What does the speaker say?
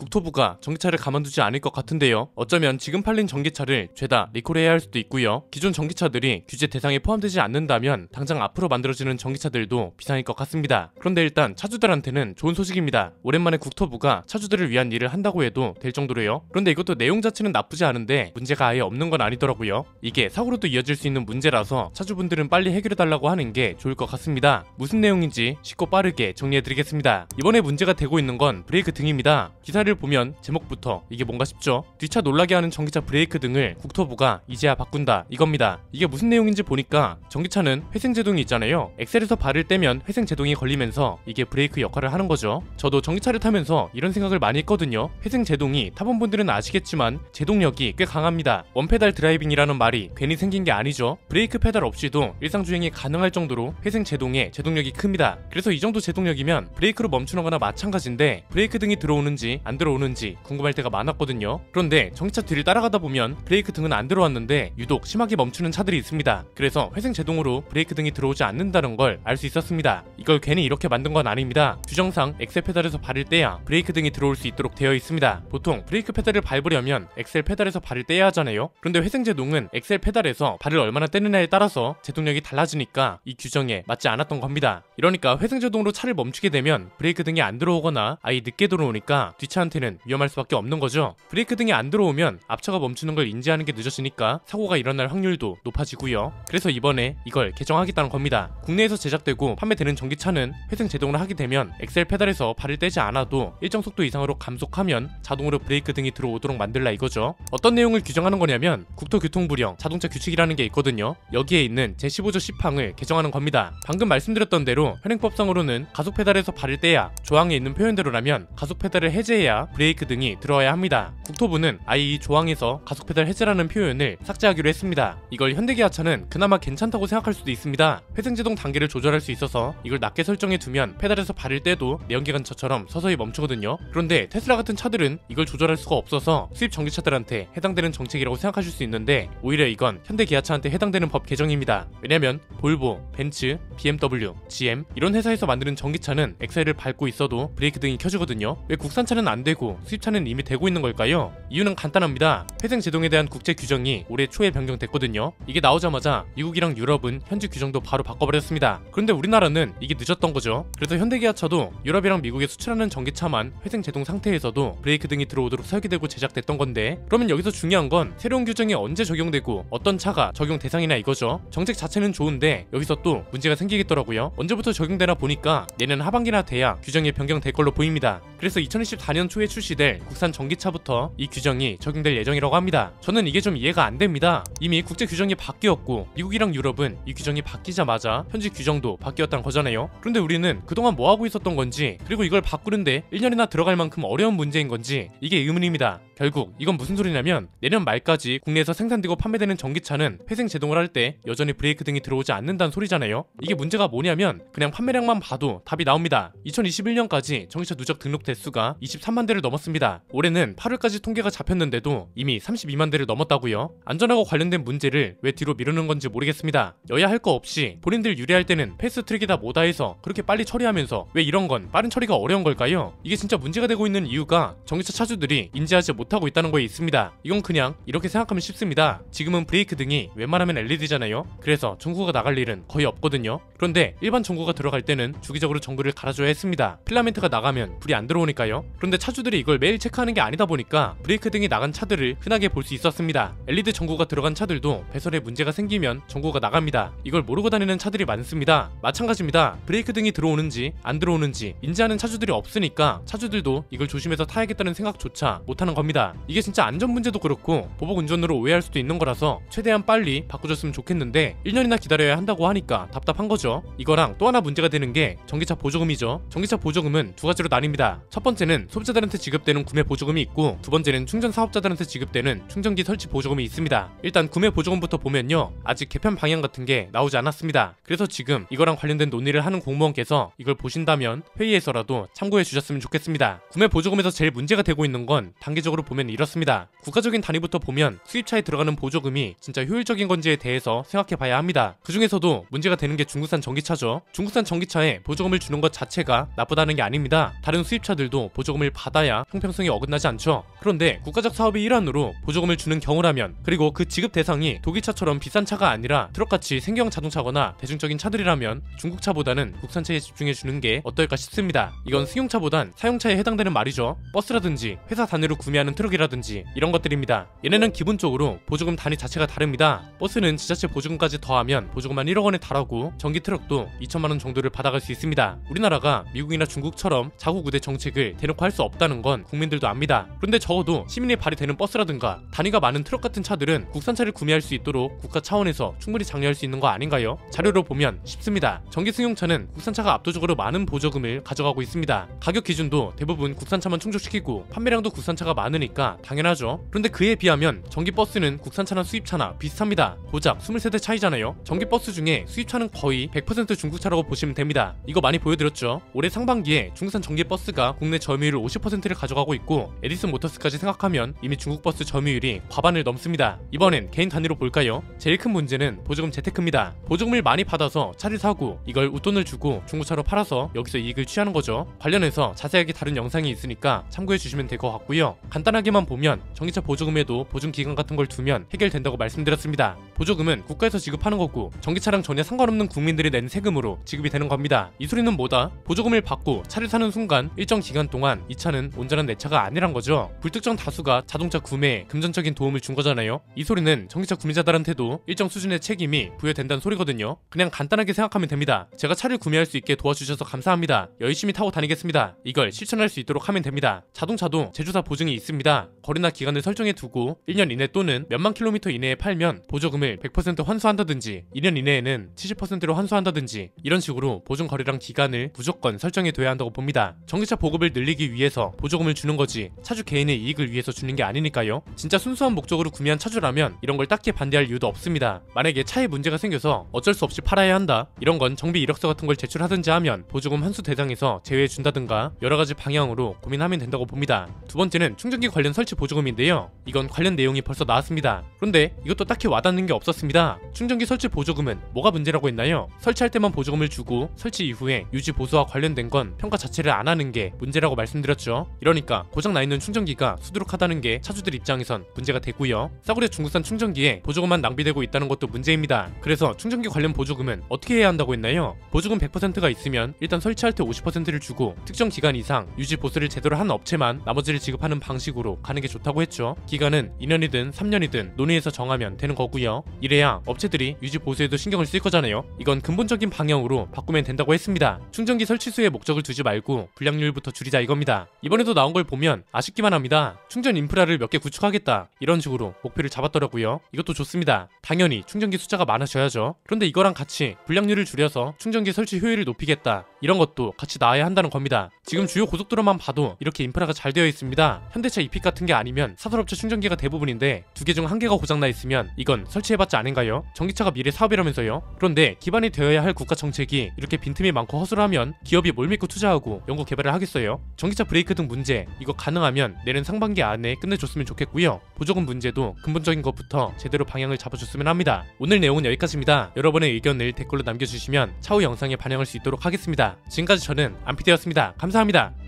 국토부가 전기차를 가만두지 않을 것 같은데요. 어쩌면 지금 팔린 전기차를 죄다 리콜해야 할 수도 있고요. 기존 전기차들이 규제 대상에 포함되지 않는다면 당장 앞으로 만들어지는 전기차들도 비상일 것 같습니다. 그런데 일단 차주들한테는 좋은 소식입니다. 오랜만에 국토부가 차주들을 위한 일을 한다고 해도 될 정도로요. 그런데 이것도 내용 자체는 나쁘지 않은데 문제가 아예 없는 건 아니더라고요. 이게 사고로도 이어질 수 있는 문제라서 차주분들은 빨리 해결해달라고 하는 게 좋을 것 같습니다. 무슨 내용인지 쉽고 빠르게 정리해드리겠습니다. 이번에 문제가 되고 있는 건 브레이크 등입니다. 기사를 보면 제목부터 이게 뭔가 싶죠? 뒷차 놀라게 하는 전기차 브레이크 등을 국토부가 이제야 바꾼다 이겁니다. 이게 무슨 내용인지 보니까 전기차는 회생제동이 있잖아요. 엑셀에서 발을 떼면 회생제동이 걸리면서 이게 브레이크 역할을 하는 거죠. 저도 전기차를 타면서 이런 생각을 많이 했거든요. 회생제동이 타본 분들은 아시겠지만 제동력이 꽤 강합니다. 원페달 드라이빙이라는 말이 괜히 생긴 게 아니죠. 브레이크 페달 없이도 일상주행이 가능할 정도로 회생제동의 제동력이 큽니다. 그래서 이 정도 제동력이면 브레이크로 멈추는 거나 마찬가지인데 브레이크 등이 들어오는지 안 들어오는지 궁금할 때가 많았거든요. 그런데 전기차 뒤를 따라가다 보면 브레이크 등은 안 들어왔는데 유독 심하게 멈추는 차들이 있습니다. 그래서 회생제동으로 브레이크 등이 들어오지 않는다는 걸 알 수 있었습니다. 이걸 괜히 이렇게 만든 건 아닙니다. 규정상 엑셀 페달에서 발을 떼야 브레이크 등이 들어올 수 있도록 되어 있습니다. 보통 브레이크 페달을 밟으려면 엑셀 페달에서 발을 떼야 하잖아요. 그런데 회생제동은 엑셀 페달에서 발을 얼마나 떼느냐에 따라서 제동력이 달라지니까 이 규정에 맞지 않았던 겁니다. 이러니까 회생제동으로 차를 멈추게 되면 브레이크 등이 안 들어오거나 아예 늦게 들어오니까 뒷차한테는 위험할 수밖에 없는 거죠. 브레이크 등이 안 들어오면 앞차가 멈추는 걸 인지하는 게 늦어지니까 사고가 일어날 확률도 높아지고요. 그래서 이번에 이걸 개정하겠다는 겁니다. 국내에서 제작되고 판매되는 전기차는 회생제동을 하게 되면 엑셀 페달에서 발을 떼지 않아도 일정 속도 이상으로 감속하면 자동으로 브레이크 등이 들어오도록 만들라 이거죠. 어떤 내용을 규정하는 거냐면 국토교통부령 자동차 규칙이라는 게 있거든요. 여기에 있는 제15조 10항을 개정하는 겁니다. 방금 말씀드렸던 대로 현행법상으로는 가속 페달에서 발을 떼야 조항에 있는 표현대로라면 가속 페달을 해제해야 브레이크 등이 들어와야 합니다. 국토부는 아예 이 조항에서 가속 페달 해제라는 표현을 삭제하기로 했습니다. 이걸 현대기아차는 그나마 괜찮다고 생각할 수도 있습니다. 회생제동 단계를 조절할 수 있어서 이걸 낮게 설정해 두면 페달에서 발을 떼도 내연기관차처럼 서서히 멈추거든요. 그런데 테슬라 같은 차들은 이걸 조절할 수가 없어서 수입 전기차들한테 해당되는 정책이라고 생각하실 수 있는데 오히려 이건 현대기아차한테 해당되는 법 개정입니다. 왜냐면 볼보, 벤츠, BMW, GM 이런 회사에서 만드는 전기차는 엑셀을 밟고 있어도 브레이크 등이 켜지거든요. 왜 국산차는 안 되고 수입차는 이미 되고 있는 걸까요? 이유는 간단합니다. 회생제동에 대한 국제 규정이 올해 초에 변경됐거든요. 이게 나오자마자 미국이랑 유럽은 현지 규정도 바로 바꿔버렸습니다. 그런데 우리나라는 이게 늦었던 거죠. 그래서 현대기아차도 유럽이랑 미국에 수출하는 전기차만 회생제동 상태에서도 브레이크 등이 들어오도록 설계되고 제작됐던 건데 그러면 여기서 중요한 건 새로운 규정이 언제 적용되고 어떤 차가 적용 대상이나 이거죠. 정책 자체는 좋은데 여기서 또 문제가 생기겠더라고요. 언제부터 적용되나 보니까 내년 하반기나 돼야 규정이 변경될 걸로 보입니다. 그래서 2024년 초에 출시될 국산 전기차부터 이 규정이 적용될 예정이라고 합니다. 저는 이게 좀 이해가 안 됩니다. 이미 국제 규정이 바뀌었고 미국이랑 유럽은 이 규정이 바뀌자마자 현지 규정도 바뀌었다는 거잖아요. 그런데 우리는 그동안 뭐 하고 있었던 건지 그리고 이걸 바꾸는데 1년이나 들어갈 만큼 어려운 문제인 건지 이게 의문입니다. 결국 이건 무슨 소리냐면 내년 말까지 국내에서 생산되고 판매되는 전기차는 회생제동을 할 때 여전히 브레이크 등이 들어오지 않는다는 소리잖아요. 이게 문제가 뭐냐면 그냥 판매량만 봐도 답이 나옵니다. 2021년까지 전기차 누적 등록 대수가 23만 대를 넘었습니다. 올해는 8월까지 통계가 잡혔는데도 이미 32만 대를 넘었다고요. 안전하고 관련된 문제를 왜 뒤로 미루는 건지 모르겠습니다. 여야 할 거 없이 본인들 유리할 때는 패스트트랙이다 뭐다 해서 그렇게 빨리 처리하면서 왜 이런 건 빠른 처리가 어려운 걸까요? 이게 진짜 문제가 되고 있는 이유가 전기차 차주들이 인지하지 못하고 있다는 거에 있습니다. 이건 그냥 이렇게 생각하면 쉽습니다. 지금은 브레이크 등이 웬만하면 LED잖아요. 그래서 전구가 나갈 일은 거의 없거든요. 그런데 일반 전구가 들어갈 때는 주기적으로 전구를 갈아줘야 했습니다. 필라멘트가 나가면 불이 안 들어오니까요. 그런데 차주들이 이걸 매일 체크하는 게 아니다 보니까 브레이크 등이 나간 차들을 흔하게 볼 수 있었습니다. LED 전구가 들어간 차들도 배선에 문제가 생기면 전구가 나갑니다. 이걸 모르고 다니는 차들이 많습니다. 마찬가지입니다. 브레이크 등이 들어오는지 안 들어오는지 인지하는 차주들이 없으니까 차주들도 이걸 조심해서 타야겠다는 생각조차 못하는 겁니다. 이게 진짜 안전 문제도 그렇고 보복 운전으로 오해할 수도 있는 거라서 최대한 빨리 바꿔줬으면 좋겠는데 1년이나 기다려야 한다고 하니까 답답한 거죠. 이거랑 또 하나 문제가 되는 게 전기차 보조금이죠. 전기차 보조금은 두 가지로 나뉩니다. 첫 번째는 소비자들한테 지급되는 구매 보조금이 있고 두 번째는 충전 사업자들한테 지급되는 충전기 설치 보조금이 있습니다. 일단 구매 보조금부터 보면요. 아직 개편 방향 같은 게 나오지 않았습니다. 그래서 지금 이거랑 관련된 논의를 하는 공무원께서 이걸 보신다면 회의에서라도 참고해 주셨으면 좋겠습니다. 구매 보조금에서 제일 문제가 되고 있는 건 단계적으로 보면 이렇습니다. 국가적인 단위부터 보면 수입차에 들어가는 보조금이 진짜 효율적인 건지에 대해서 생각해 봐야 합니다. 그 중에서도 문제가 되는 게 중국산 전기차죠. 중국산 전기차에 보조금을 주는 것 자체가 나쁘다는 게 아닙니다. 다른 수입차들도 보조금을 받아 받아야 형평성이 어긋나지 않죠. 그런데 국가적 사업의 일환으로 보조금을 주는 경우라면, 그리고 그 지급 대상이 독일차처럼 비싼 차가 아니라 트럭같이 생계형 자동차거나 대중적인 차들이라면 중국차보다는 국산차에 집중해주는 게 어떨까 싶습니다. 이건 승용차보단 사용차에 해당되는 말이죠. 버스라든지 회사 단위로 구매하는 트럭이라든지 이런 것들입니다. 얘네는 기본적으로 보조금 단위 자체가 다릅니다. 버스는 지자체 보조금까지 더하면 보조금 한 1억 원에 달하고 전기 트럭도 2천만 원 정도를 받아갈 수 있습니다. 우리나라가 미국이나 중국처럼 자국 우대 정책을 대놓고 할 수 없다는 건 국민들도 압니다. 그런데 적어도 시민의 발이 되는 버스라든가 단위가 많은 트럭 같은 차들은 국산차를 구매할 수 있도록 국가 차원에서 충분히 장려할 수 있는 거 아닌가요? 자료로 보면 쉽습니다. 전기 승용차는 국산차가 압도적으로 많은 보조금을 가져가고 있습니다. 가격 기준도 대부분 국산차만 충족시키고 판매량도 국산차가 많으니까 당연하죠. 그런데 그에 비하면 전기 버스는 국산차나 수입차나 비슷합니다. 고작 20세대 차이잖아요. 전기 버스 중에 수입차는 거의 100% 중국차라고 보시면 됩니다. 이거 많이 보여드렸죠. 올해 상반기에 중국산 전기 버스가 국내 점유율 50%를 가져가고 있고, 에디슨 모터스까지 생각하면 이미 중국 버스 점유율이 과반을 넘습니다. 이번엔 개인 단위로 볼까요? 제일 큰 문제는 보조금 재테크입니다. 보조금을 많이 받아서 차를 사고 이걸 웃돈을 주고 중고차로 팔아서 여기서 이익을 취하는 거죠. 관련해서 자세하게 다른 영상이 있으니까 참고해 주시면 될 것 같고요. 간단하게만 보면 전기차 보조금에도 보증기간 같은 걸 두면 해결된다고 말씀드렸습니다. 보조금은 국가에서 지급하는 거고 전기차랑 전혀 상관없는 국민들이 낸 세금으로 지급이 되는 겁니다. 이 소리는 뭐다? 보조금을 받고 차를 사는 순간 일정 기간 동안 이 차는 온전한 내 차가 아니란 거죠. 불특정 다수가 자동차 구매에 금전적인 도움을 준 거잖아요. 이 소리는 전기차 구매자들한테도 일정 수준의 책임이 부여된다는 소리거든요. 그냥 간단하게 생각하면 됩니다. 제가 차를 구매할 수 있게 도와주셔서 감사합니다. 열심히 타고 다니겠습니다. 이걸 실천할 수 있도록 하면 됩니다. 자동차도 제조사 보증이 있습니다. 거리나 기간을 설정해 두고 1년 이내 또는 몇만 킬로미터 이내에 팔면 보조금을 100% 환수한다든지 2년 이내에는 70%로 환수한다든지 이런 식으로 보증 거리랑 기간을 무조건 설정해 둬야 한다고 봅니다. 전기차 보급을 늘리기 위해서 보조금을 주는 거지 차주 개인의 이익을 위해서 주는 게 아니니까요. 진짜 순수한 목적으로 구매한 차주라면 이런 걸 딱히 반대할 이유도 없습니다. 만약에 차에 문제가 생겨서 어쩔 수 없이 팔아야 한다, 이런 건 정비 이력서 같은 걸 제출하든지 하면 보조금 환수 대상에서 제외해 준다든가 여러가지 방향으로 고민하면 된다고 봅니다. 두 번째는 충전기 관련 설치 보조금인데요. 이건 관련 내용이 벌써 나왔습니다. 그런데 이것도 딱히 와닿는 게 없었습니다. 충전기 설치 보조금은 뭐가 문제라고 했나요? 설치할 때만 보조금을 주고 설치 이후에 유지 보수와 관련된 건 평가 자체를 안 하는 게 문제라고 말씀드렸죠. 이러니까 고장 나 있는 충전기가 수두룩하다는 게 차주들 입장에선 문제가 되고요. 싸구려 중국산 충전기에 보조금만 낭비되고 있다는 것도 문제입니다. 그래서 충전기 관련 보조금은 어떻게 해야 한다고 했나요? 보조금 100%가 있으면 일단 설치할 때 50%를 주고 특정 기간 이상 유지 보수를 제대로 한 업체만 나머지를 지급하는 방식으로 가는 게 좋다고 했죠. 기간은 2년이든 3년이든 논의해서 정하면 되는 거고요. 이래야 업체들이 유지 보수에도 신경을 쓸 거잖아요. 이건 근본적인 방향으로 바꾸면 된다고 했습니다. 충전기 설치 수에 목적을 두지 말고 불량률부터 줄이자 이겁니다. 이번에도 나온 걸 보면 아쉽기만 합니다. 충전 인프라를 몇 개 구축하겠다 이런 식으로 목표를 잡았더라고요. 이것도 좋습니다. 당연히 충전기 숫자가 많아져야죠. 그런데 이거랑 같이 불량률을 줄여서 충전기 설치 효율을 높이겠다 이런 것도 같이 나와야 한다는 겁니다. 지금 주요 고속도로만 봐도 이렇게 인프라가 잘 되어 있습니다. 현대차 이픽 같은 게 아니면 사설업체 충전기가 대부분인데 두 개 중 한 개가 고장나 있으면 이건 설치해봤자 아닌가요? 전기차가 미래 사업이라면서요? 그런데 기반이 되어야 할 국가 정책이 이렇게 빈틈이 많고 허술하면 기업이 뭘 믿고 투자하고 연구 개발을 하겠어요? 전기차 브레이크 등 문제 이거 가능하면 내년 상반기 안에 끝내줬으면 좋겠고요. 보조금 문제도 근본적인 것부터 제대로 방향을 잡아줬으면 합니다. 오늘 내용은 여기까지입니다. 여러분의 의견을 댓글로 남겨주시면 차후 영상에 반영할 수 있도록 하겠습니다. 지금까지 저는 안피디였습니다. 감사합니다.